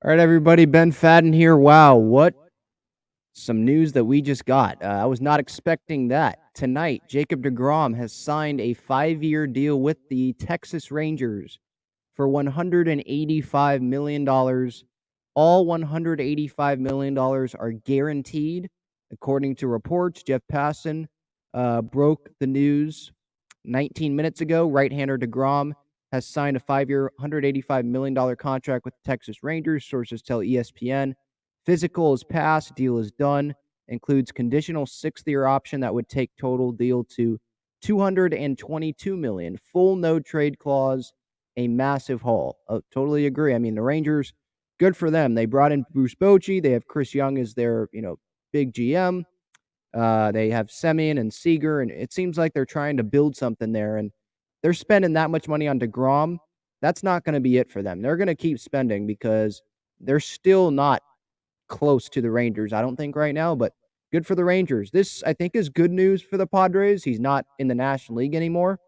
All right, everybody. Ben Fadden here. Wow, what some news that we just got. I was not expecting that. Tonight, Jacob deGrom has signed a 5-year deal with the Texas Rangers for $185 million. All $185 million are guaranteed. According to reports, Jeff Passan broke the news 19 minutes ago. Right-hander deGrom has signed a 5-year, $185 million contract with the Texas Rangers, sources tell ESPN. Physical is passed, deal is done, includes conditional 6th-year option that would take total deal to $222 million. Full no trade clause, a massive haul. Totally agree. I mean, the Rangers, good for them. They brought in Bruce Bochy. They have Chris Young as their, big GM. They have Semien and Seager, and it seems like they're trying to build something there. And they're spending that much money on deGrom. That's not going to be it for them. They're going to keep spending because they're still not close to the Rangers, I don't think, right now. But good for the Rangers. This, I think, is good news for the Padres. He's not in the National League anymore,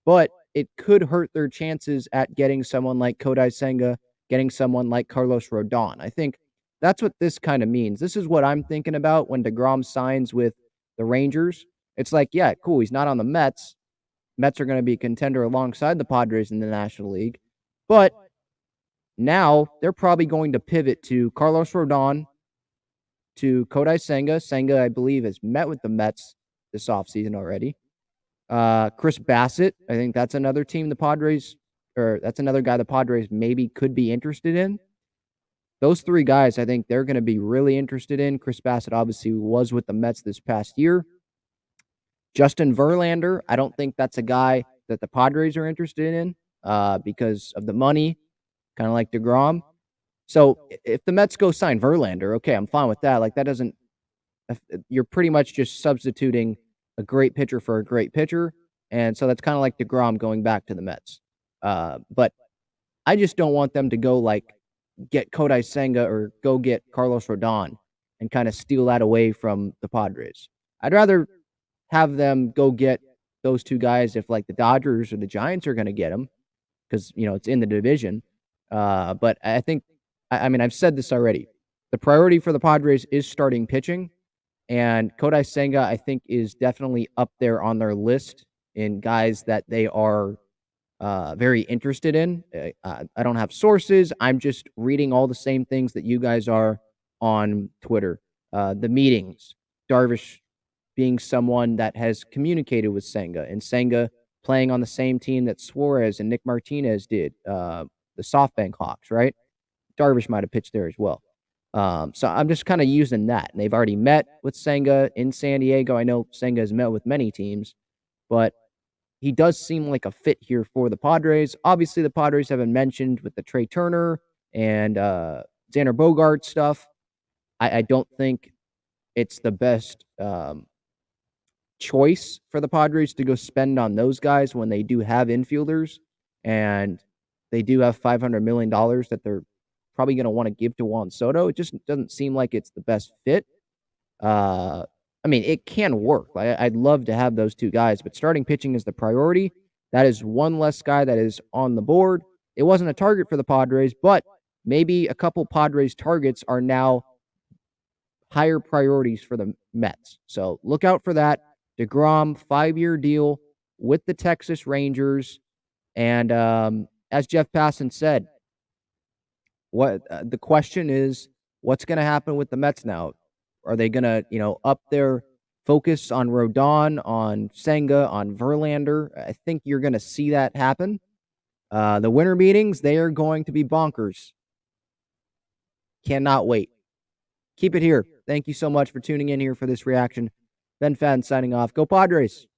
but it could hurt their chances at getting someone like Kodai Senga, getting someone like Carlos Rodon. I think that's what this kind of means. This is what I'm thinking about when deGrom signs with the Rangers. It's like, yeah, cool. He's not on the Mets. Mets are going to be a contender alongside the Padres in the National League. But now they're probably going to pivot to Carlos Rodon, to Kodai Senga. Senga, I believe, has met with the Mets this offseason already. Chris Bassett, I think that's another team the Padres, or that's another guy the Padres maybe could be interested in. Those three guys, I think they're going to be really interested in. Chris Bassett obviously was with the Mets this past year. Justin Verlander, I don't think that's a guy that the Padres are interested in because of the money, kind of like deGrom. So if the Mets go sign Verlander, okay, I'm fine with that. Like, that doesn't, you're pretty much just substituting a great pitcher for a great pitcher. And so that's kind of like deGrom going back to the Mets. But I just don't want them to go like get Kodai Senga or go get Carlos Rodon and kind of steal that away from the Padres. I'd rather have them go get those two guys if like the Dodgers or the Giants are going to get them because, it's in the division. But I think, I mean, I've said this already. The priority for the Padres is starting pitching. And Kodai Senga, I think, is definitely up there on their list in guys that they are very interested in. I don't have sources. I'm just reading all the same things that you guys are on Twitter. The meetings, Darvish being someone that has communicated with Senga, and Senga playing on the same team that Suarez and Nick Martinez did, the SoftBank Hawks, right? Darvish might have pitched there as well. So I'm just kind of using that. And they've already met with Senga in San Diego. I know Senga has met with many teams, but he does seem like a fit here for the Padres. Obviously, the Padres haven't mentioned with the Trey Turner and Xander Bogart stuff. I don't think it's the best choice for the Padres to go spend on those guys when they do have infielders and they do have $500 million that they're probably going to want to give to Juan Soto. It just doesn't seem like it's the best fit. I mean, it can work. I'd love to have those two guys, but starting pitching is the priority. That is one less guy that is on the board. It wasn't a target for the Padres, but maybe a couple Padres targets are now higher priorities for the Mets. So look out for that. deGrom, 5-year deal with the Texas Rangers. And as Jeff Passan said, what the question is, what's going to happen with the Mets now? Are they going to, up their focus on Rodon, on Senga, on Verlander? I think you're going to see that happen. The winter meetings, they are going to be bonkers. Cannot wait. Keep it here. Thank you so much for tuning in here for this reaction. Ben Fadden signing off. Go Padres.